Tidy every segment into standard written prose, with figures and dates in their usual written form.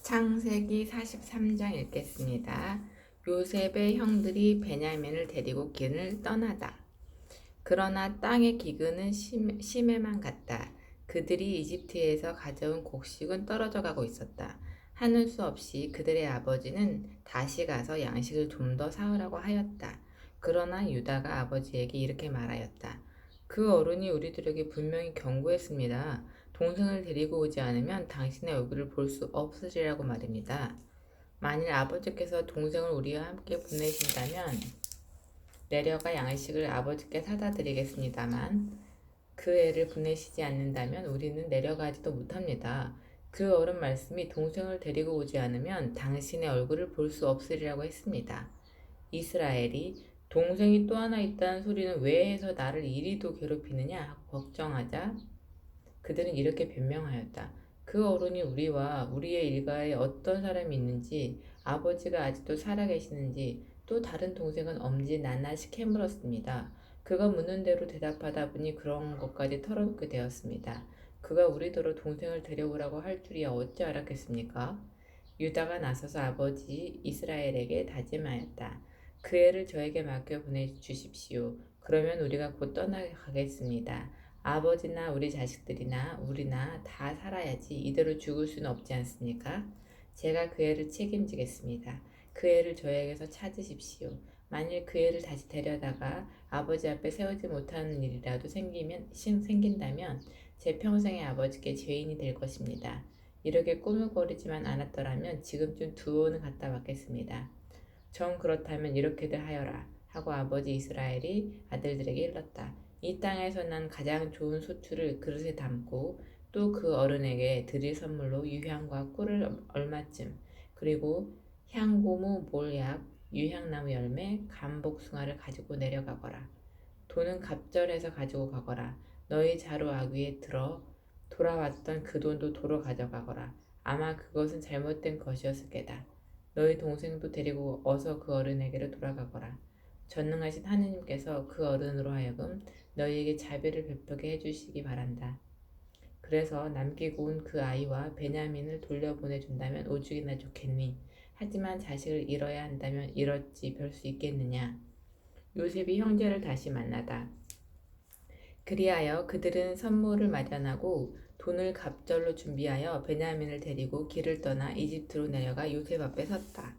창세기 43장 읽겠습니다. 요셉의 형들이 베냐민을 데리고 길을 떠나다. 그러나 땅의 기근은 심해만 갔다. 그들이 이집트에서 가져온 곡식은 떨어져 가고 있었다. 하는 수 없이 그들의 아버지는 다시 가서 양식을 좀 더 사오라고 하였다. 그러나 유다가 아버지에게 이렇게 말하였다. 그 어른이 우리들에게 분명히 경고했습니다. 동생을 데리고 오지 않으면 당신의 얼굴을 볼 수 없으리라고 말입니다. 만일 아버지께서 동생을 우리와 함께 보내신다면 내려가 양식을 아버지께 사다 드리겠습니다만 그 애를 보내시지 않는다면 우리는 내려가지도 못합니다. 그 어른 말씀이 동생을 데리고 오지 않으면 당신의 얼굴을 볼 수 없으리라고 했습니다. 이스라엘이 동생이 또 하나 있다는 소리는 왜 해서 나를 이리도 괴롭히느냐 하고 걱정하자 그들은 이렇게 변명하였다. 그 어른이 우리와 우리의 일가에 어떤 사람이 있는지, 아버지가 아직도 살아계시는지, 또 다른 동생은 없는지 낱낱이 캐물었습니다. 그가 묻는 대로 대답하다 보니 그런 것까지 털어놓게 되었습니다. 그가 우리더러 동생을 데려오라고 할 줄이야 어찌 알았겠습니까? 유다가 나서서 아버지 이스라엘에게 다짐하였다. 그 애를 저에게 맡겨 보내주십시오. 그러면 우리가 곧 떠나가겠습니다. 아버지나 우리 자식들이나 우리나 다 살아야지 이대로 죽을 수는 없지 않습니까? 제가 그 애를 책임지겠습니다. 그 애를 저에게서 찾으십시오. 만일 그 애를 다시 데려다가 아버지 앞에 세우지 못하는 일이라도 생긴다면 제 평생에 아버지께 죄인이 될 것입니다. 이렇게 꾸물거리지만 않았더라면 지금쯤 두어는 갔다 왔겠습니다. 정 그렇다면 이렇게들 하여라 하고 아버지 이스라엘이 아들들에게 일렀다. 이 땅에서 난 가장 좋은 소출을 그릇에 담고 또 그 어른에게 드릴 선물로 유향과 꿀을 얼마쯤 그리고 향고무 몰약 유향나무 열매 감복숭아를 가지고 내려가거라. 돈은 갑절해서 가지고 가거라. 너희 자루 아귀에 들어 돌아왔던 그 돈도 도로 가져가거라. 아마 그것은 잘못된 것이었을 게다. 너희 동생도 데리고 어서 그 어른에게로 돌아가거라. 전능하신 하느님께서 그 어른으로 하여금 너희에게 자비를 베풀게 해주시기 바란다. 그래서 남기고 온 그 아이와 베냐민을 돌려보내준다면 오죽이나 좋겠니? 하지만 자식을 잃어야 한다면 잃었지 별 수 있겠느냐? 요셉이 형제를 다시 만나다. 그리하여 그들은 선물을 마련하고 돈을 갑절로 준비하여 베냐민을 데리고 길을 떠나 이집트로 내려가 요셉 앞에 섰다.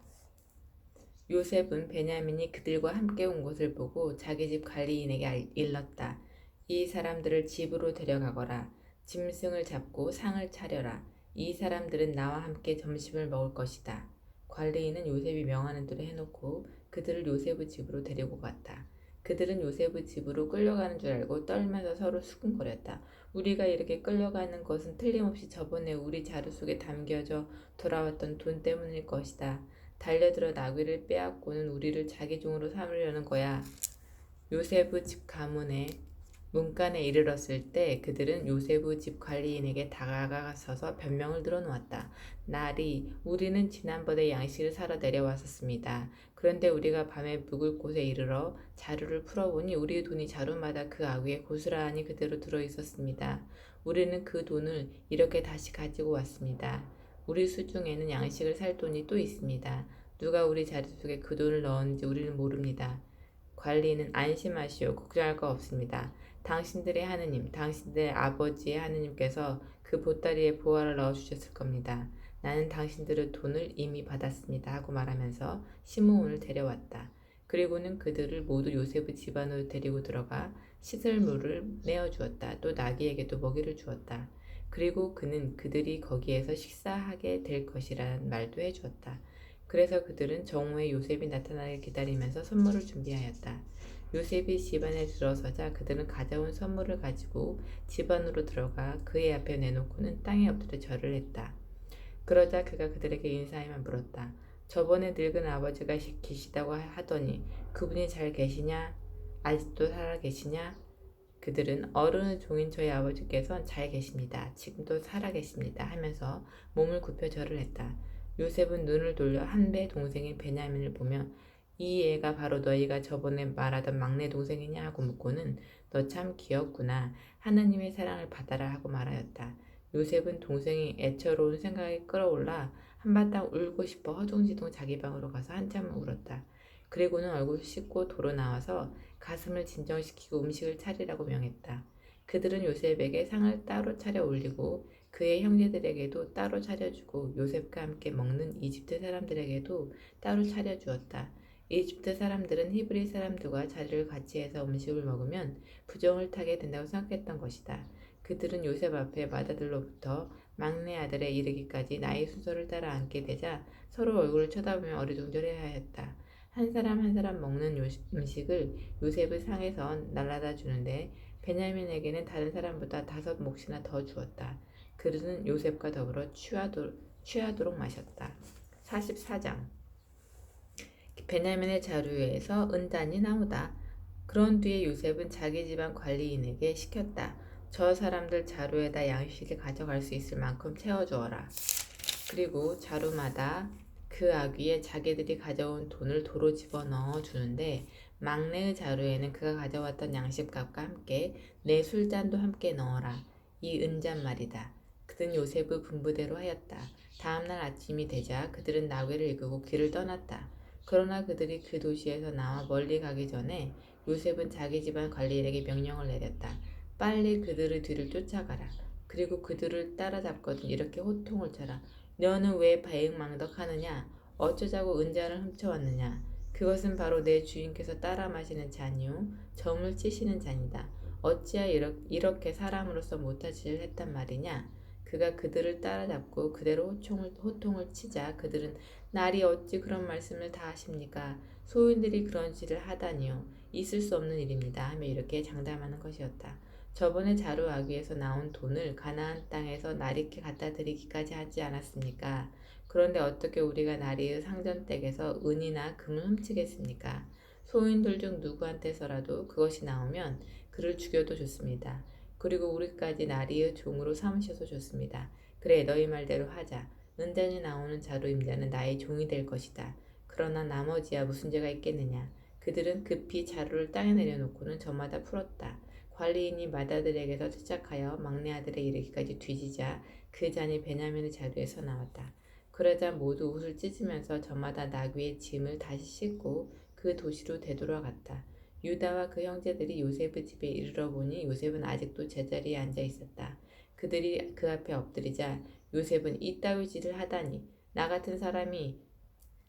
요셉은 베냐민이 그들과 함께 온 것을 보고 자기 집 관리인에게 일렀다. 이 사람들을 집으로 데려가거라. 짐승을 잡고 상을 차려라. 이 사람들은 나와 함께 점심을 먹을 것이다. 관리인은 요셉이 명하는 대로 해놓고 그들을 요셉의 집으로 데리고 갔다. 그들은 요셉의 집으로 끌려가는 줄 알고 떨면서 서로 수군거렸다. 우리가 이렇게 끌려가는 것은 틀림없이 저번에 우리 자루 속에 담겨져 돌아왔던 돈 때문일 것이다. 달려들어 나귀를 빼앗고는 우리를 자기 종으로 삼으려는 거야. 요셉의 집 가문에 문간에 이르렀을 때 그들은 요셉의 집 관리인에게 다가가서서 변명을 늘어놓았다. 날이 우리는 지난번에 양식을 사러 내려왔었습니다. 그런데 우리가 밤에 묵을 곳에 이르러 자루를 풀어보니 우리의 돈이 자루마다 그 아귀에 고스란히 그대로 들어있었습니다. 우리는 그 돈을 이렇게 다시 가지고 왔습니다. 우리 수중에는 양식을 살 돈이 또 있습니다. 누가 우리 자리 속에 그 돈을 넣었는지 우리는 모릅니다. 관리는 안심하시오. 걱정할 거 없습니다. 당신들의 하느님, 당신들의 아버지의 하느님께서 그 보따리에 보화를 넣어주셨을 겁니다. 나는 당신들의 돈을 이미 받았습니다. 하고 말하면서 시므온을 데려왔다. 그리고는 그들을 모두 요셉의 집안으로 데리고 들어가 씻을 물을 내어주었다. 또 나귀에게도 먹이를 주었다. 그리고 그는 그들이 거기에서 식사하게 될 것이라는 말도 해주었다. 그래서 그들은 정오에 요셉이 나타나길 기다리면서 선물을 준비하였다. 요셉이 집안에 들어서자 그들은 가져온 선물을 가지고 집 안으로 들어가 그의 앞에 내놓고는 땅에 엎드려 절을 했다. 그러자 그가 그들에게 인사하며 물었다. 저번에 늙은 아버지가 계시다고 하더니 그분이 잘 계시냐? 아직도 살아 계시냐? 그들은 어른의 종인 저희 아버지께서는 잘 계십니다. 지금도 살아 계십니다. 하면서 몸을 굽혀 절을 했다. 요셉은 눈을 돌려 한배 동생인 베냐민을 보며 이 애가 바로 너희가 저번에 말하던 막내 동생이냐 하고 묻고는 너 참 귀엽구나. 하나님의 사랑을 받아라 하고 말하였다. 요셉은 동생이 애처로운 생각이 끌어올라 한바탕 울고 싶어 허둥지둥 자기 방으로 가서 한참을 울었다. 그리고는 얼굴 씻고 도로 나와서 가슴을 진정시키고 음식을 차리라고 명했다. 그들은 요셉에게 상을 따로 차려 올리고 그의 형제들에게도 따로 차려주고 요셉과 함께 먹는 이집트 사람들에게도 따로 차려주었다. 이집트 사람들은 히브리 사람들과 자리를 같이 해서 음식을 먹으면 부정을 타게 된다고 생각했던 것이다. 그들은 요셉 앞에 맏아들로부터 막내 아들에 이르기까지 나이 순서를 따라 앉게 되자 서로 얼굴을 쳐다보며 어리둥절해 하였다. 한 사람 한 사람 먹는 음식을 요셉의 상에서 날라다 주는데 베냐민에게는 다른 사람보다 5몫이나 더 주었다. 그들은 요셉과 더불어 취하도록 마셨다. 44장 베냐민의 자루에서 은단이 나오다. 그런 뒤에 요셉은 자기 집안 관리인에게 시켰다. 저 사람들 자루에다 양식을 가져갈 수 있을 만큼 채워주어라. 그리고 자루마다 그 아귀에 자기들이 가져온 돈을 도로 집어넣어 주는데 막내의 자루에는 그가 가져왔던 양식값과 함께 내 술잔도 함께 넣어라. 이 은잔 말이다. 그들은 요셉의 분부대로 하였다. 다음날 아침이 되자 그들은 나귀를 이끌고 길을 떠났다. 그러나 그들이 그 도시에서 나와 멀리 가기 전에 요셉은 자기 집안 관리인에게 명령을 내렸다. 빨리 그들의 뒤를 쫓아가라. 그리고 그들을 따라잡거든 이렇게 호통을 쳐라. 너는 왜 배응망덕하느냐? 어쩌자고 은잔을 훔쳐왔느냐? 그것은 바로 내 주인께서 따라 마시는 잔이요 점을 치시는 잔이다. 어찌하여 이렇게 사람으로서 못할 짓을 했단 말이냐? 그가 그들을 따라잡고 그대로 호통을 치자 그들은 날이 어찌 그런 말씀을 다 하십니까? 소인들이 그런 짓을 하다니요. 있을 수 없는 일입니다. 하며 이렇게 장담하는 것이었다. 저번에 자루 아귀에서 나온 돈을 가나안 땅에서 나리께 갖다 드리기까지 하지 않았습니까? 그런데 어떻게 우리가 나리의 상전댁에서 은이나 금을 훔치겠습니까? 소인들 중 누구한테서라도 그것이 나오면 그를 죽여도 좋습니다. 그리고 우리까지 나리의 종으로 삼으셔서 좋습니다. 그래 너희 말대로 하자. 은잔이 나오는 자루 임자는 나의 종이 될 것이다. 그러나 나머지야 무슨 죄가 있겠느냐. 그들은 급히 자루를 땅에 내려놓고는 저마다 풀었다. 관리인이 맏아들에게서 시작하여 막내 아들에 이르기까지 뒤지자 그 잔이 베냐민의 자루에서 나왔다. 그러자 모두 옷을 찢으면서 저마다 나귀의 짐을 다시 싣고 그 도시로 되돌아갔다. 유다와 그 형제들이 요셉의 집에 이르러 보니 요셉은 아직도 제자리에 앉아 있었다. 그들이 그 앞에 엎드리자 요셉은 이따위 짓을 하다니 나 같은 사람이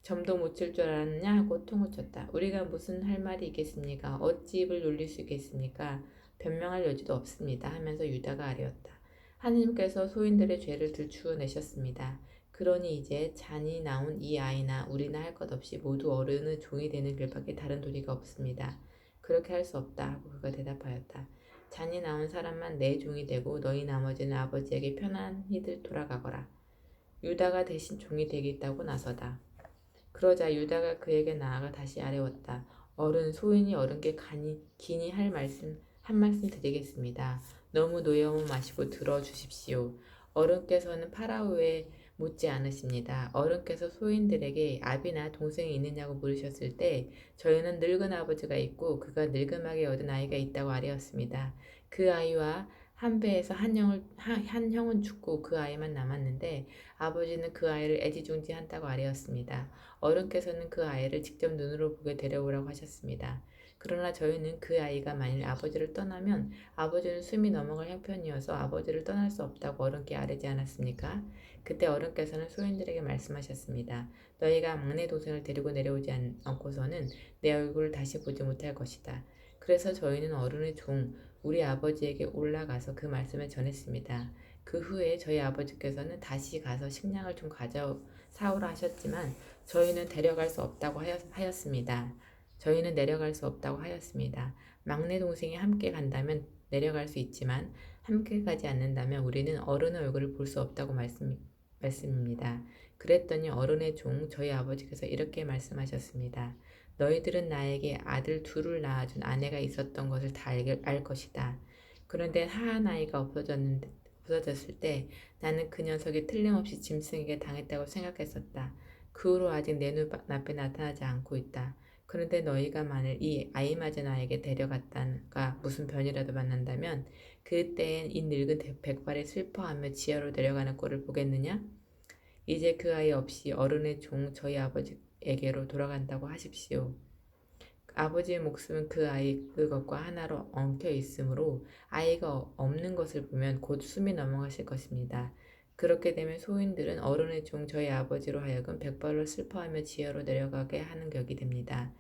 점도 못 칠 줄 알았느냐 하고 통을 쳤다. 우리가 무슨 할 말이 있겠습니까? 어찌 입을 놀릴 수 있겠습니까? 변명할 여지도 없습니다. 하면서 유다가 아뢰었다. 하느님께서 소인들의 죄를 들추어내셨습니다. 그러니 이제 잔이 나온 이 아이나 우리나 할 것 없이 모두 어른의 종이 되는 길밖에 다른 도리가 없습니다. 그렇게 할 수 없다 하고 그가 대답하였다. 잔이 나온 사람만 내 종이 되고 너희 나머지는 아버지에게 편안히들 돌아가거라. 유다가 대신 종이 되겠다고 나서다. 그러자 유다가 그에게 나아가 다시 아뢰었다. 어른 소인이 어른께 기니 한 말씀 드리겠습니다. 너무 노여움 마시고 들어주십시오. 어른께서는 파라오에 묻지 않으십니다. 어른께서 소인들에게 아비나 동생이 있느냐고 물으셨을 때 저희는 늙은 아버지가 있고 그가 늙음하게 얻은 아이가 있다고 아뢰었습니다. 그 아이와 한 배에서 한 형은 죽고 그 아이만 남았는데 아버지는 그 아이를 애지중지한다고 아뢰었습니다. 어른께서는 그 아이를 직접 눈으로 보게 데려오라고 하셨습니다. 그러나 저희는 그 아이가 만일 아버지를 떠나면 아버지는 숨이 넘어갈 형편이어서 아버지를 떠날 수 없다고 어른께 아뢰지 않았습니까? 그때 어른께서는 소인들에게 말씀하셨습니다. 너희가 막내 동생을 데리고 내려오지 않고서는 내 얼굴을 다시 보지 못할 것이다. 그래서 저희는 어른의 종 우리 아버지에게 올라가서 그 말씀을 전했습니다. 그 후에 저희 아버지께서는 다시 가서 식량을 좀 사오라 하셨지만 저희는 데려갈 수 없다고 하였습니다. 저희는 내려갈 수 없다고 하였습니다. 막내 동생이 함께 간다면 내려갈 수 있지만 함께 가지 않는다면 우리는 어른의 얼굴을 볼 수 없다고 말씀입니다. 그랬더니 어른의 종 저희 아버지께서 이렇게 말씀하셨습니다. 너희들은 나에게 아들 둘을 낳아준 아내가 있었던 것을 다 알 것이다. 그런데 하한 아이가 없어졌을 때 나는 그 녀석이 틀림없이 짐승에게 당했다고 생각했었다. 그 후로 아직 내 눈앞에 나타나지 않고 있다. 그런데 너희가 만일 이 아이 맞은 아이에게 데려갔다가 무슨 변이라도 만난다면 그때엔 이 늙은 백발이 슬퍼하며 지하로 내려가는 꼴을 보겠느냐? 이제 그 아이 없이 어른의 종 저희 아버지에게로 돌아간다고 하십시오. 아버지의 목숨은 그 아이 그것과 하나로 엉켜 있으므로 아이가 없는 것을 보면 곧 숨이 넘어가실 것입니다. 그렇게 되면 소인들은 어른의 종 저희 아버지로 하여금 백발로 슬퍼하며 지하로 내려가게 하는 격이 됩니다.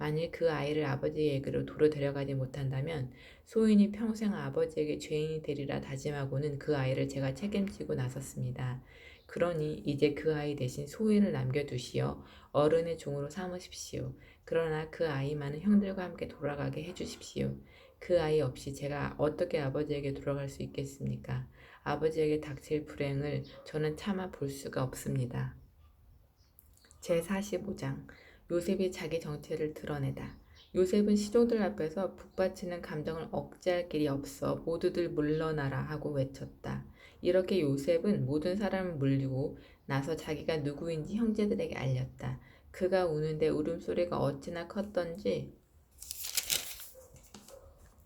만일 그 아이를 아버지에게로 도로 데려가지 못한다면 소인이 평생 아버지에게 죄인이 되리라 다짐하고는 그 아이를 제가 책임지고 나섰습니다. 그러니 이제 그 아이 대신 소인을 남겨두시어 어른의 종으로 삼으십시오. 그러나 그 아이만은 형들과 함께 돌아가게 해주십시오. 그 아이 없이 제가 어떻게 아버지에게 돌아갈 수 있겠습니까? 아버지에게 닥칠 불행을 저는 차마 볼 수가 없습니다. 제45장 요셉이 자기 정체를 드러내다. 요셉은 시종들 앞에서 북받치는 감정을 억제할 길이 없어 모두들 물러나라 하고 외쳤다. 이렇게 요셉은 모든 사람을 물리고 나서 자기가 누구인지 형제들에게 알렸다. 그가 우는데 울음소리가 어찌나 컸던지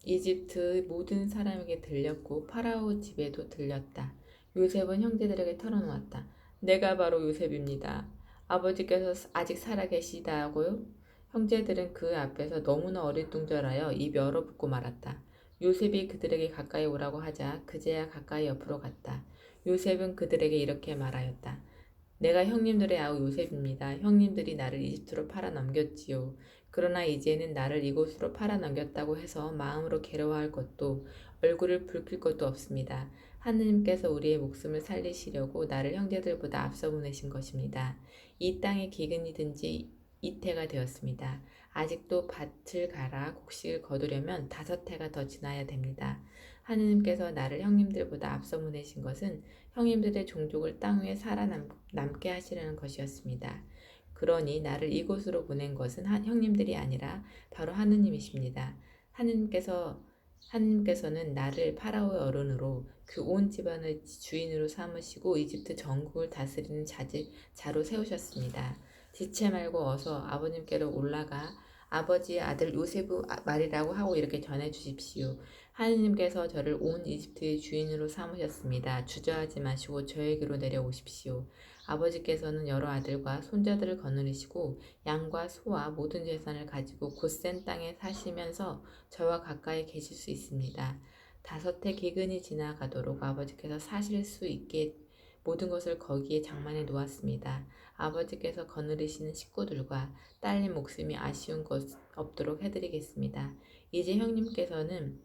이집트의 모든 사람에게 들렸고 파라오 집에도 들렸다. 요셉은 형제들에게 털어놓았다. 내가 바로 요셉입니다. 아버지께서 아직 살아계시다고요? 형제들은 그 앞에서 너무나 어리둥절하여 입이 얼어붙고 말았다. 요셉이 그들에게 가까이 오라고 하자 그제야 가까이 옆으로 갔다. 요셉은 그들에게 이렇게 말하였다. 내가 형님들의 아우 요셉입니다. 형님들이 나를 이집트로 팔아 넘겼지요. 그러나 이제는 나를 이곳으로 팔아 넘겼다고 해서 마음으로 괴로워할 것도 얼굴을 붉힐 것도 없습니다. 하느님께서 우리의 목숨을 살리시려고 나를 형제들보다 앞서 보내신 것입니다. 이 땅에 기근이든지 이태가 되었습니다. 아직도 밭을 갈아 곡식을 거두려면 5해가 더 지나야 됩니다. 하느님께서 나를 형님들보다 앞서 보내신 것은 형님들의 종족을 땅 위에 살아남게 하시려는 것이었습니다. 그러니 나를 이곳으로 보낸 것은 형님들이 아니라 바로 하느님이십니다. 하느님께서는 나를 파라오의 어른으로 그 온 집안을 주인으로 삼으시고 이집트 전국을 다스리는 자로 세우셨습니다. 지체 말고 어서 아버님께로 올라가 아버지의 아들 요셉의 말이라고 하고 이렇게 전해 주십시오. 하느님께서 저를 온 이집트의 주인으로 삼으셨습니다. 주저하지 마시고 저에게로 내려오십시오. 아버지께서는 여러 아들과 손자들을 거느리시고 양과 소와 모든 재산을 가지고 곧센 땅에 사시면서 저와 가까이 계실 수 있습니다. 5해 기근이 지나가도록 아버지께서 사실 수 있게 모든 것을 거기에 장만해 놓았습니다. 아버지께서 거느리시는 식구들과 딸린 목숨이 아쉬운 것 없도록 해드리겠습니다. 이제 형님께서는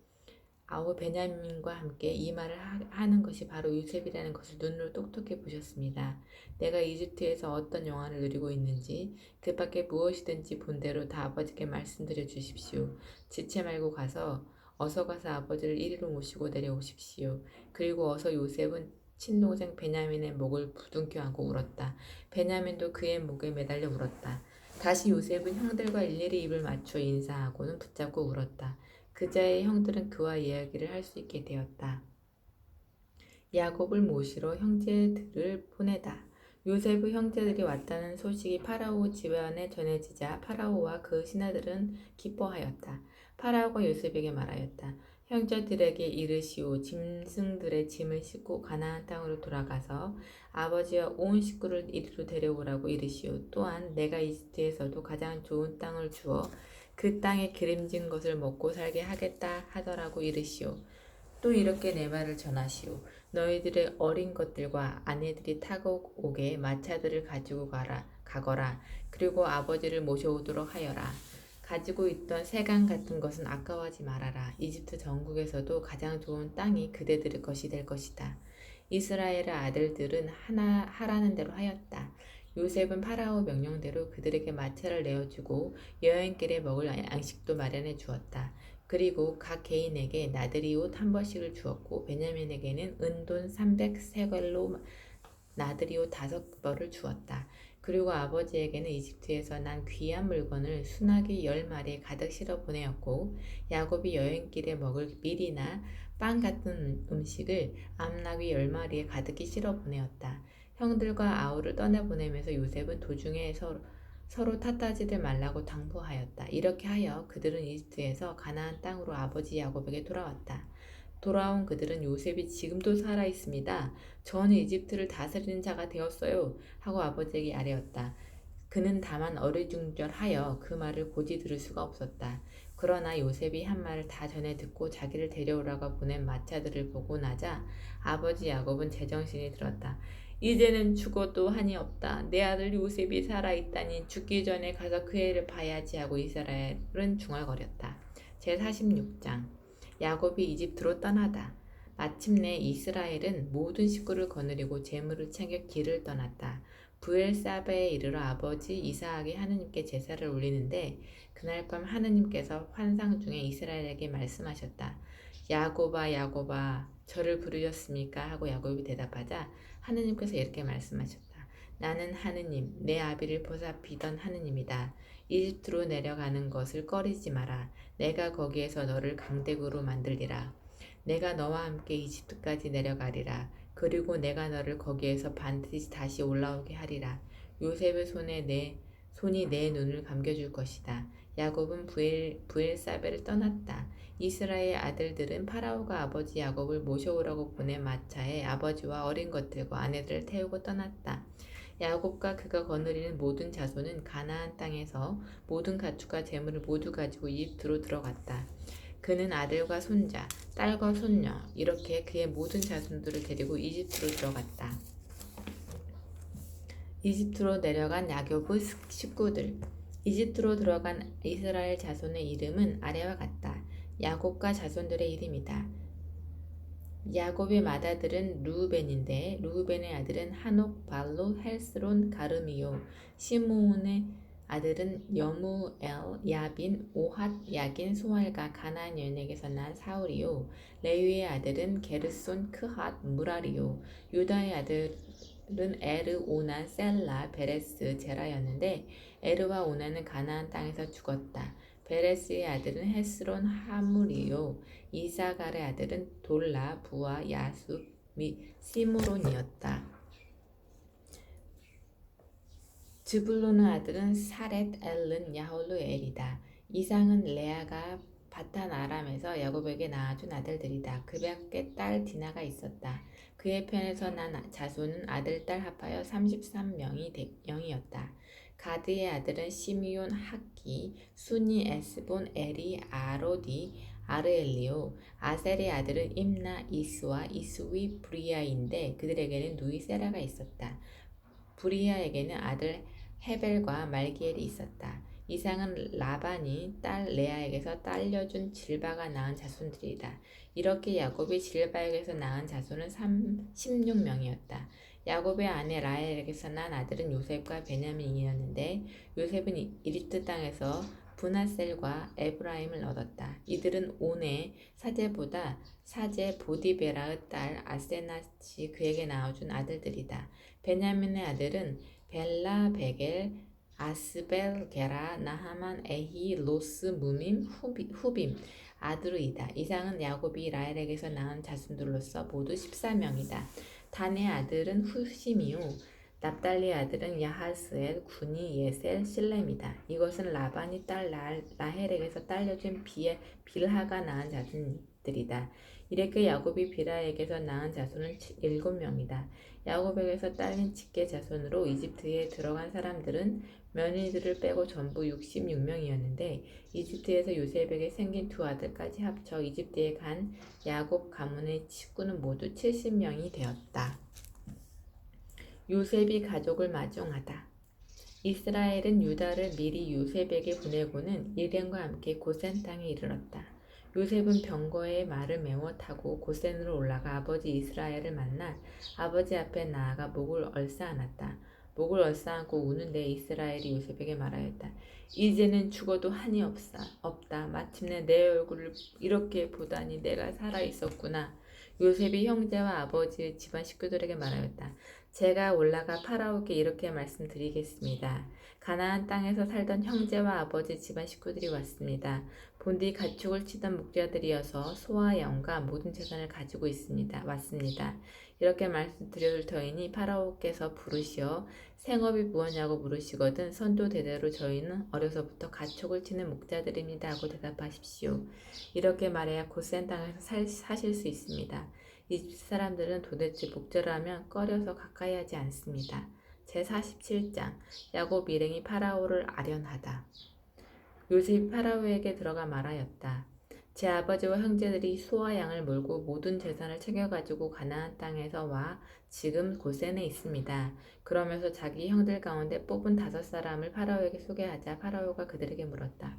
아우 베냐민과 함께 이 말을 하는 것이 바로 요셉이라는 것을 눈으로 똑똑히 보셨습니다. 내가 이집트에서 어떤 영화를 누리고 있는지 그 밖에 무엇이든지 본 대로 다 아버지께 말씀드려 주십시오. 지체 말고 어서 가서 아버지를 이리로 모시고 내려오십시오. 그리고 어서 요셉은 친동생 베냐민의 목을 부둥켜 안고 울었다. 베냐민도 그의 목에 매달려 울었다. 다시 요셉은 형들과 일일이 입을 맞춰 인사하고는 붙잡고 울었다. 그자의 형들은 그와 이야기를 할 수 있게 되었다. 야곱을 모시러 형제들을 보내다. 요셉의 형제들이 왔다는 소식이 파라오 집안에 전해지자 파라오와 그 신하들은 기뻐하였다. 파라오가 요셉에게 말하였다. 형제들에게 이르시오. 짐승들의 짐을 싣고 가나안 땅으로 돌아가서 아버지와 온 식구를 이리로 데려오라고 이르시오. 또한 내가 이집트에서도 가장 좋은 땅을 주어 그 땅에 기름진 것을 먹고 살게 하겠다 하더라고 이르시오. 또 이렇게 내 말을 전하시오. 너희들의 어린 것들과 아내들이 타고 오게 마차들을 가지고 가거라. 그리고 아버지를 모셔오도록 하여라. 가지고 있던 새간 같은 것은 아까워하지 말아라. 이집트 전국에서도 가장 좋은 땅이 그대들의 것이 될 것이다. 이스라엘의 아들들은 하라는 대로 하였다. 요셉은 파라오 명령대로 그들에게 마차를 내어주고 여행길에 먹을 양식도 마련해 주었다. 그리고 각 개인에게 나들이 옷 한 벌씩을 주었고 베냐민에게는 은돈 300세겔로 나들이 옷 5벌을 주었다. 그리고 아버지에게는 이집트에서 난 귀한 물건을 수나기 10마리에 가득 실어 보내었고 야곱이 여행길에 먹을 밀이나 빵 같은 음식을 암나귀 10마리에 가득히 실어 보내었다. 형들과 아우를 떠내보내면서 요셉은 도중에 서로 탓하지들 말라고 당부하였다. 이렇게 하여 그들은 이집트에서 가나안 땅으로 아버지 야곱에게 돌아왔다. 돌아온 그들은 요셉이 지금도 살아 있습니다. 저는 이집트를 다스리는 자가 되었어요. 하고 아버지에게 아뢰었다. 그는 다만 어리둥절하여 그 말을 고지 들을 수가 없었다. 그러나 요셉이 한 말을 다 전해 듣고 자기를 데려오라고 보낸 마차들을 보고 나자 아버지 야곱은 제정신이 들었다. 이제는 죽어도 한이 없다. 내 아들 요셉이 살아있다니 죽기 전에 가서 그 애를 봐야지 하고 이스라엘은 중얼거렸다. 제46장 야곱이 이집트로 떠나다. 마침내 이스라엘은 모든 식구를 거느리고 재물을 챙겨 길을 떠났다. 브엘사베에 이르러 아버지 이삭이 하느님께 제사를 올리는데 그날 밤 하느님께서 환상 중에 이스라엘에게 말씀하셨다. 야곱아 야곱아 저를 부르셨습니까? 하고 야곱이 대답하자 하느님께서 이렇게 말씀하셨다. 나는 하느님 내 아비를 보살피던 하느님이다. 이집트로 내려가는 것을 꺼리지 마라. 내가 거기에서 너를 강대국으로 만들리라. 내가 너와 함께 이집트까지 내려가리라. 그리고 내가 너를 거기에서 반드시 다시 올라오게 하리라. 요셉의 손이 내 눈을 감겨줄 것이다. 야곱은 브엘사베를 떠났다. 이스라엘 아들들은 파라오가 아버지 야곱을 모셔오라고 보낸 마차에 아버지와 어린 것들과 아내들을 태우고 떠났다. 야곱과 그가 거느리는 모든 자손은 가나안 땅에서 모든 가축과 재물을 모두 가지고 이집트로 들어갔다. 그는 아들과 손자, 딸과 손녀 이렇게 그의 모든 자손들을 데리고 이집트로 들어갔다. 이집트로 내려간 야곱의 식구들. 이집트로 들어간 이스라엘 자손의 이름은 아래와 같다. 야곱과 자손들의 이름이다. 야곱의 맏아들은 루우벤인데 루우벤의 아들은 한옥, 발로, 헬스론, 가르미요. 시므온의 아들은 여무엘, 야빈, 오핫, 야긴, 소알과 가나안 여인에게서 난 사울이요. 레위의 아들은 게르손, 크핫, 무라리요. 유다의 아들은 에르, 오난, 셀라, 베레스, 제라였는데 에르와 오난은 가나안 땅에서 죽었다. 베레스의 아들은 헤스론, 하물이요. 이사갈의 아들은 돌라, 부와, 야수, 및 시므론이었다. 즈불론의 아들은 사렛, 엘른, 야홀루엘이다. 이상은 레아가 바탄 아람에서 야곱에게 낳아준 아들들이다. 그 밖에 딸 디나가 있었다. 그의 편에서 난 자손은 아들, 딸 합하여 33명이었다. 가드의 아들은 시므온, 학기, 순이, 에스본, 에리, 아로디, 아르엘리오. 아셀의 아들은 임나, 이스와 이스위, 브리아인데 그들에게는 누이 세라가 있었다. 브리아에게는 아들 헤벨과 말기엘이 있었다. 이상은 라반이 딸 레아에게서 딸려준 질바가 낳은 자손들이다. 이렇게 야곱이 질바에게서 낳은 자손은 16명이었다. 야곱의 아내 라헬에게서 난 아들은 요셉과 베냐민이었는데 요셉은 이집트 땅에서 브나셀과 에브라임을 얻었다. 이들은 온의 사제 보디베라의 딸 아세낫이 그에게 낳아준 아들들이다. 베냐민의 아들은 벨라, 베겔, 아스벨, 게라, 나하만, 에히, 로스, 무밈, 후빔, 아드르이다. 이상은 야곱이 라헬에게서 낳은 자손들로서 모두 14명이다. 단의 아들은 후심이요. 납달리의 아들은 야하스엘, 구니, 예셀, 실렘이다. 이것은 라반이 딸 라헬에게서 딸려준 빌하가 낳은 자손들이다. 이렇게 야곱이 빌하에게서 낳은 자손은 7명이다. 야곱에게서 딸린 직계 자손으로 이집트에 들어간 사람들은 며느리들을 빼고 전부 66명이었는데 이집트에서 요셉에게 생긴 두 아들까지 합쳐 이집트에 간 야곱 가문의 식구는 모두 70명이 되었다. 요셉이 가족을 마중하다. 이스라엘은 유다를 미리 요셉에게 보내고는 일행과 함께 고센 땅에 이르렀다. 요셉은 병거에 말을 메워 타고 고센으로 올라가 아버지 이스라엘을 만나 아버지 앞에 나아가 목을 얼싸안았다. 목을 얼싸안고 우는데 이스라엘이 요셉에게 말하였다. 이제는 죽어도 한이 없다. 마침내 내 얼굴을 이렇게 보다니 내가 살아있었구나. 요셉이 형제와 아버지의 집안 식구들에게 말하였다. 제가 올라가 파라오께 이렇게 말씀드리겠습니다. 가나안 땅에서 살던 형제와 아버지 집안 식구들이 왔습니다. 본디 가축을 치던 목자들이어서 소와 양과 모든 재산을 가지고 왔습니다. 이렇게 말씀드릴 터이니 파라오께서 부르시어 생업이 무엇냐고 물으시거든 선조 대대로 저희는 어려서부터 가축을 치는 목자들입니다 하고 대답하십시오. 이렇게 말해야 곧센 땅에서 사실 수 있습니다. 이 사람들은 도대체 목자를 하면 꺼려서 가까이 하지 않습니다. 제47장 야곱 일행이 파라오를 아련하다. 요셉이 파라오에게 들어가 말하였다. 제 아버지와 형제들이 소와 양을 몰고 모든 재산을 챙겨가지고 가나안 땅에서 와 지금 고센에 있습니다. 그러면서 자기 형들 가운데 뽑은 5사람을 파라오에게 소개하자 파라오가 그들에게 물었다.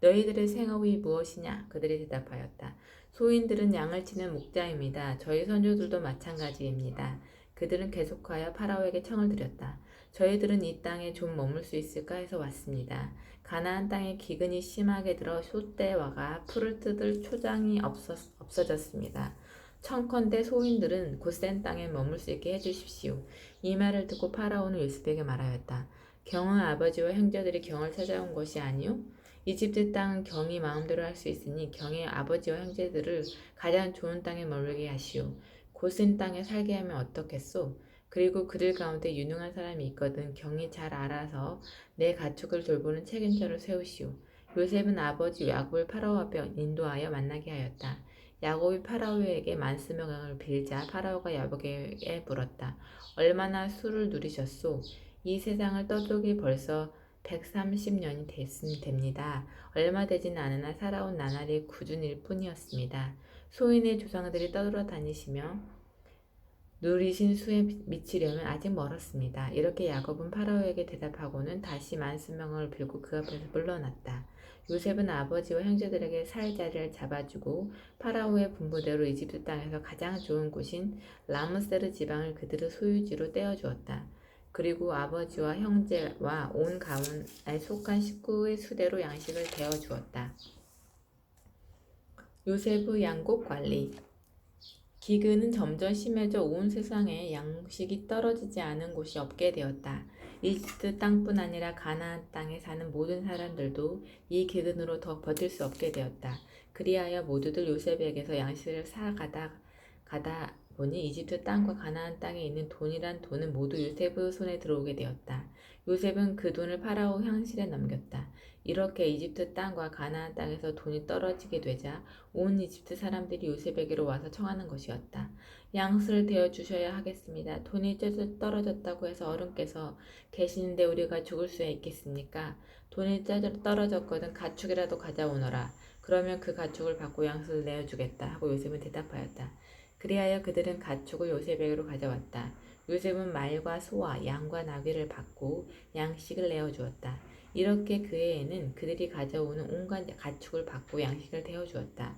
너희들의 생업이 무엇이냐? 그들이 대답하였다. 소인들은 양을 치는 목자입니다. 저희 선조들도 마찬가지입니다. 그들은 계속하여 파라오에게 청을 드렸다. 저희들은 이 땅에 좀 머물 수 있을까 해서 왔습니다. 가나안 땅에 기근이 심하게 들어 솥대와가 풀을 뜯을 초장이 없어졌습니다. 청컨대 소인들은 곧센 땅에 머물 수 있게 해주십시오. 이 말을 듣고 파라오는 요셉에게 말하였다. 경의 아버지와 형제들이 경을 찾아온 것이 아니오? 이집트 땅은 경이 마음대로 할 수 있으니 경의 아버지와 형제들을 가장 좋은 땅에 머물게 하시오. 곧센 땅에 살게 하면 어떻겠소? 그리고 그들 가운데 유능한 사람이 있거든 경이 잘 알아서 내 가축을 돌보는 책임자를 세우시오. 요셉은 아버지 야곱을 파라오 앞에 인도하여 만나게 하였다. 야곱이 파라오에게 만수명을 빌자 파라오가 야곱에게 물었다. 얼마나 수를 누리셨소? 이 세상을 떠도기 벌써 130년이 됩니다. 얼마 되진 않으나 살아온 나날이 꾸준일 뿐이었습니다. 소인의 조상들이 떠돌아다니시며 누리신 수에 미치려면 아직 멀었습니다. 이렇게 야곱은 파라오에게 대답하고는 다시 만수명을 빌고 그 앞에서 물러났다. 요셉은 아버지와 형제들에게 살 자리를 잡아주고 파라오의 분부대로 이집트 땅에서 가장 좋은 곳인 라므세르 지방을 그들의 소유지로 떼어주었다. 그리고 아버지와 형제와 온 가문에 속한 식구의 수대로 양식을 대어주었다. 요셉의 양곡 관리. 기근은 점점 심해져 온 세상에 양식이 떨어지지 않은 곳이 없게 되었다. 이집트 땅뿐 아니라 가나안 땅에 사는 모든 사람들도 이 기근으로 더 버틸 수 없게 되었다. 그리하여 모두들 요셉에게서 양식을 가다 보니 이집트 땅과 가나안 땅에 있는 돈이란 돈은 모두 요셉의 손에 들어오게 되었다. 요셉은 그 돈을 파라오 향실에 넘겼다. 이렇게 이집트 땅과 가나안 땅에서 돈이 떨어지게 되자 온 이집트 사람들이 요셉에게로 와서 청하는 것이었다. 양수를 대어 주셔야 하겠습니다. 돈이 떨어졌다고 해서 어른께서 계시는데 우리가 죽을 수 있겠습니까? 돈이 떨어졌거든 가축이라도 가져오너라. 그러면 그 가축을 받고 양수를 내어주겠다 하고 요셉은 대답하였다. 그리하여 그들은 가축을 요셉에게로 가져왔다. 요셉은 말과 소와 양과 나귀를 받고 양식을 내어주었다. 이렇게 그 해에는 그들이 가져오는 온갖 가축을 받고 양식을 대어주었다.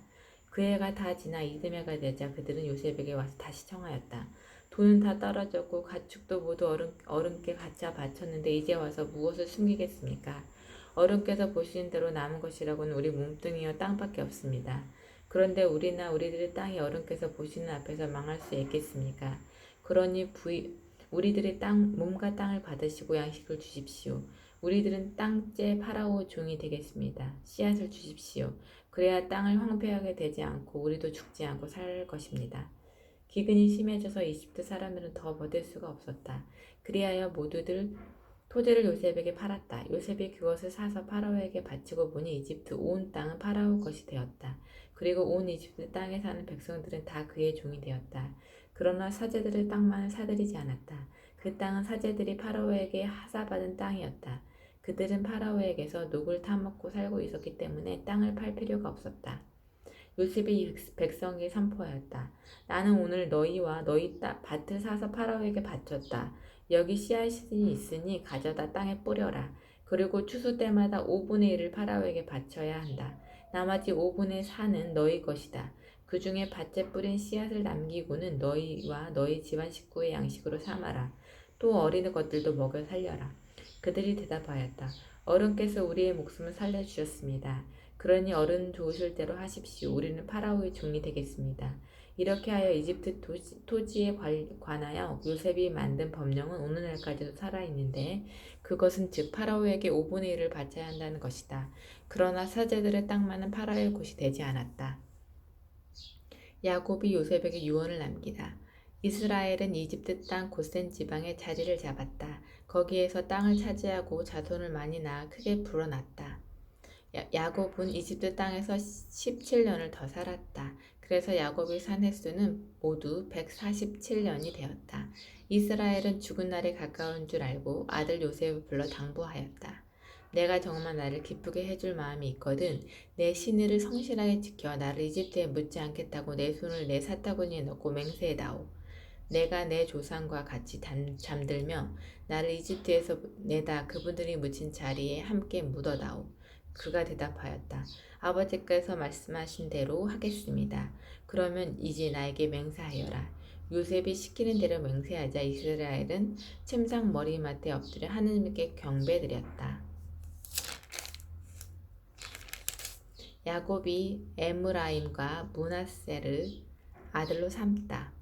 그 해가 다 지나 이듬해가 되자 그들은 요셉에게 와서 다시 청하였다. 돈은 다 떨어졌고 가축도 모두 어른께 갖다 바쳤는데 이제 와서 무엇을 숨기겠습니까? 어른께서 보시는 대로 남은 것이라고는 우리 몸뚱이와 땅밖에 없습니다. 그런데 우리나 우리들의 땅이 어른께서 보시는 앞에서 망할 수 있겠습니까? 그러니 우리들의 몸과 땅을 받으시고 양식을 주십시오. 우리들은 땅째 파라오 종이 되겠습니다. 씨앗을 주십시오. 그래야 땅을 황폐하게 되지 않고 우리도 죽지 않고 살 것입니다. 기근이 심해져서 이집트 사람들은 더 버틸 수가 없었다. 그리하여 모두들 토지를 요셉에게 팔았다. 요셉이 그것을 사서 파라오에게 바치고 보니 이집트 온 땅은 파라오 것이 되었다. 그리고 온 이집트 땅에 사는 백성들은 다 그의 종이 되었다. 그러나 사제들의 땅만을 사들이지 않았다. 그 땅은 사제들이 파라오에게 하사받은 땅이었다. 그들은 파라오에게서 녹을 타먹고 살고 있었기 때문에 땅을 팔 필요가 없었다. 요셉이 백성에게 선포하였다. 나는 오늘 너희와 너희 밭을 사서 파라오에게 바쳤다. 여기 씨앗이 있으니 가져다 땅에 뿌려라. 그리고 추수 때마다 5분의 1을 파라오에게 바쳐야 한다. 나머지 5분의 4는 너희 것이다. 그 중에 밭에 뿌린 씨앗을 남기고는 너희와 너희 집안 식구의 양식으로 삼아라. 또 어린 것들도 먹여 살려라. 그들이 대답하였다. 어른께서 우리의 목숨을 살려주셨습니다. 그러니 어른 좋으실 대로 하십시오. 우리는 파라오의 종이 되겠습니다. 이렇게 하여 이집트 토지에 관하여 요셉이 만든 법령은 오늘날까지도 살아있는데 그것은 즉 파라오에게 5분의 1을 바쳐야 한다는 것이다. 그러나 사제들의 땅만은 파라오의 곳이 되지 않았다. 야곱이 요셉에게 유언을 남기다. 이스라엘은 이집트 땅 고센 지방에 자리를 잡았다. 거기에서 땅을 차지하고 자손을 많이 낳아 크게 불어났다. 야곱은 이집트 땅에서 17년을 더 살았다. 그래서 야곱이 산 횟수는 모두 147년이 되었다. 이스라엘은 죽은 날이 가까운 줄 알고 아들 요셉을 불러 당부하였다. 내가 정말 나를 기쁘게 해줄 마음이 있거든. 내 신의를 성실하게 지켜 나를 이집트에 묻지 않겠다고 내 손을 내 사타구니에 넣고 맹세해다오. 내가 내 조상과 같이 잠들며 나를 이집트에서 내다 그분들이 묻힌 자리에 함께 묻어다오. 그가 대답하였다. 아버지께서 말씀하신 대로 하겠습니다. 그러면 이제 나에게 맹세하여라. 요셉이 시키는 대로 맹세하자 이스라엘은 침상 머리맡에 엎드려 하느님께 경배드렸다. 야곱이 에므라임과 므낫세를 아들로 삼다.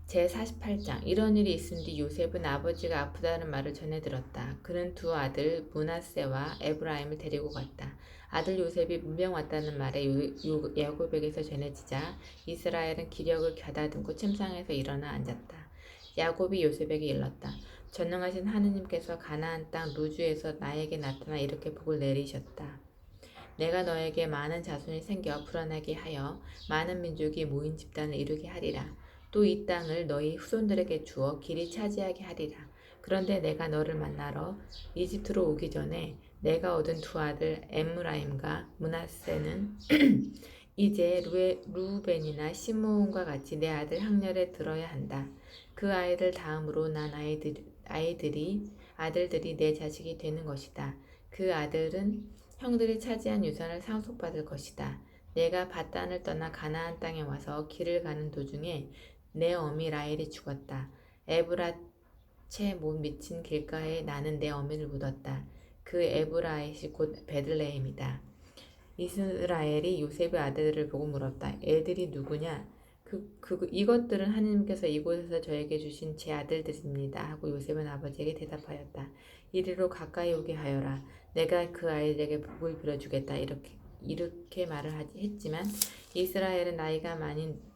제48장 이런 일이 있은 뒤 요셉은 아버지가 아프다는 말을 전해 들었다. 그는 두 아들 므낫세와 에브라임을 데리고 갔다. 아들 요셉이 문병 왔다는 말에 야곱에게서 전해지자 이스라엘은 기력을 가다듬고 침상에서 일어나 앉았다. 야곱이 요셉에게 일렀다. 전능하신 하느님께서 가나안 땅 루즈에서 나에게 나타나 이렇게 복을 내리셨다. 내가 너에게 많은 자손이 생겨 불어나게 하여 많은 민족이 모인 집단을 이루게 하리라. 또 이 땅을 너희 후손들에게 주어 길이 차지하게 하리라. 그런데 내가 너를 만나러 이집트로 오기 전에 내가 얻은 두 아들 에므라임과 므낫세는 이제 루벤이나 시므온과 같이 내 아들 학렬에 들어야 한다. 그 아이들 다음으로 난 아들들이 내 자식이 되는 것이다. 그 아들은 형들이 차지한 유산을 상속받을 것이다. 내가 바단을 떠나 가나안 땅에 와서 길을 가는 도중에 내 어미 라헬이 죽었다. 에브라체 못 미친 길가에 나는 내 어미를 묻었다. 그 에브라잇이 곧 베들레헴이다. 이스라엘이 요셉의 아들들을 보고 물었다. 애들이 누구냐? 이것들은 하느님께서 이곳에서 저에게 주신 제 아들들입니다. 하고 요셉은 아버지에게 대답하였다. 이리로 가까이 오게 하여라. 내가 그 아이들에게 복을 빌어주겠다. 이렇게 말을 했지만 이스라엘은 나이가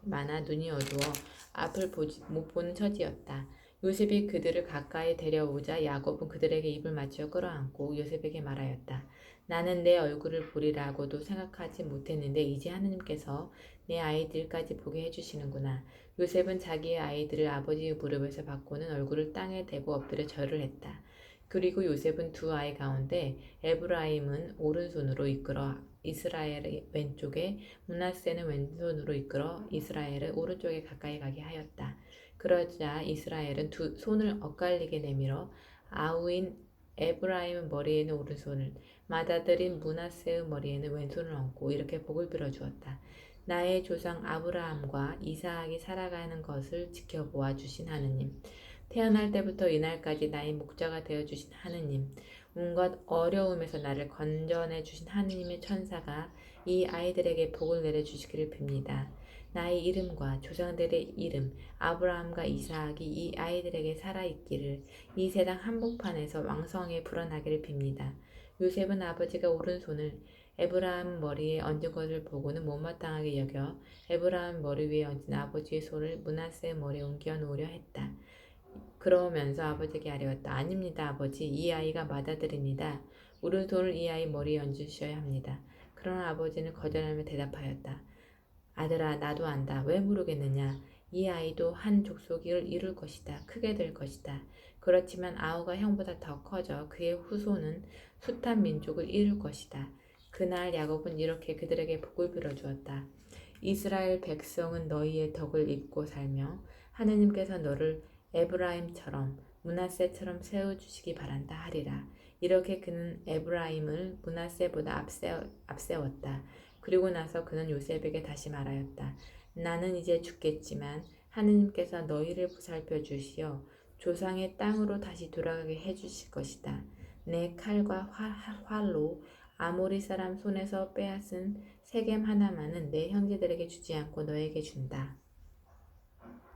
많아 눈이 어두워 앞을 못 보는 처지였다. 요셉이 그들을 가까이 데려오자 야곱은 그들에게 입을 맞추어 끌어안고 요셉에게 말하였다. 나는 내 얼굴을 보리라고도 생각하지 못했는데 이제 하느님께서 내 아이들까지 보게 해주시는구나. 요셉은 자기의 아이들을 아버지의 무릎에서 받고는 얼굴을 땅에 대고 엎드려 절을 했다. 그리고 요셉은 두 아이 가운데 에브라임은 오른손으로 이끌어 이스라엘의 왼쪽에 므낫세는 왼손으로 이끌어 이스라엘을 오른쪽에 가까이 가게 하였다. 그러자 이스라엘은 두 손을 엇갈리게 내밀어 아우인 에브라임 머리에는 오른손을 맏아들인 므낫세의 머리에는 왼손을 얹고 이렇게 복을 빌어주었다. 나의 조상 아브라함과 이삭이 살아가는 것을 지켜보아 주신 하느님, 태어날 때부터 이날까지 나의 목자가 되어주신 하느님, 온갖 어려움에서 나를 건져내 주신 하느님의 천사가 이 아이들에게 복을 내려주시기를 빕니다. 나의 이름과 조상들의 이름 아브라함과 이삭이 이 아이들에게 살아있기를 이 세상 한복판에서 왕성하게 불어나기를 빕니다. 요셉은 아버지가 오른손을 에브라임 머리에 얹은 것을 보고는 못마땅하게 여겨 에브라임 머리 위에 얹은 아버지의 손을 므낫세 머리에 옮겨 놓으려 했다. 그러면서 아버지에게 아뢰었다. 아닙니다, 아버지. 이 아이가 맏아들입니다. 오른손을 이 아이 머리에 얹으셔야 합니다. 그러나 아버지는 거절하며 대답하였다. 아들아, 나도 안다. 왜 모르겠느냐? 이 아이도 한 족속을 이룰 것이다. 크게 될 것이다. 그렇지만 아우가 형보다 더 커져 그의 후손은 숱한 민족을 이룰 것이다. 그날 야곱은 이렇게 그들에게 복을 빌어주었다. 이스라엘 백성은 너희의 덕을 입고 살며 하느님께서 너를 에브라임처럼 므낫세처럼 세워주시기 바란다 하리라. 이렇게 그는 에브라임을 므낫세보다 앞세웠다. 그리고 나서 그는 요셉에게 다시 말하였다. 나는 이제 죽겠지만 하느님께서 너희를 보살펴 주시어 조상의 땅으로 다시 돌아가게 해주실 것이다. 내 칼과 활로 아모리 사람 손에서 빼앗은 세겜 하나만은 내 형제들에게 주지 않고 너에게 준다.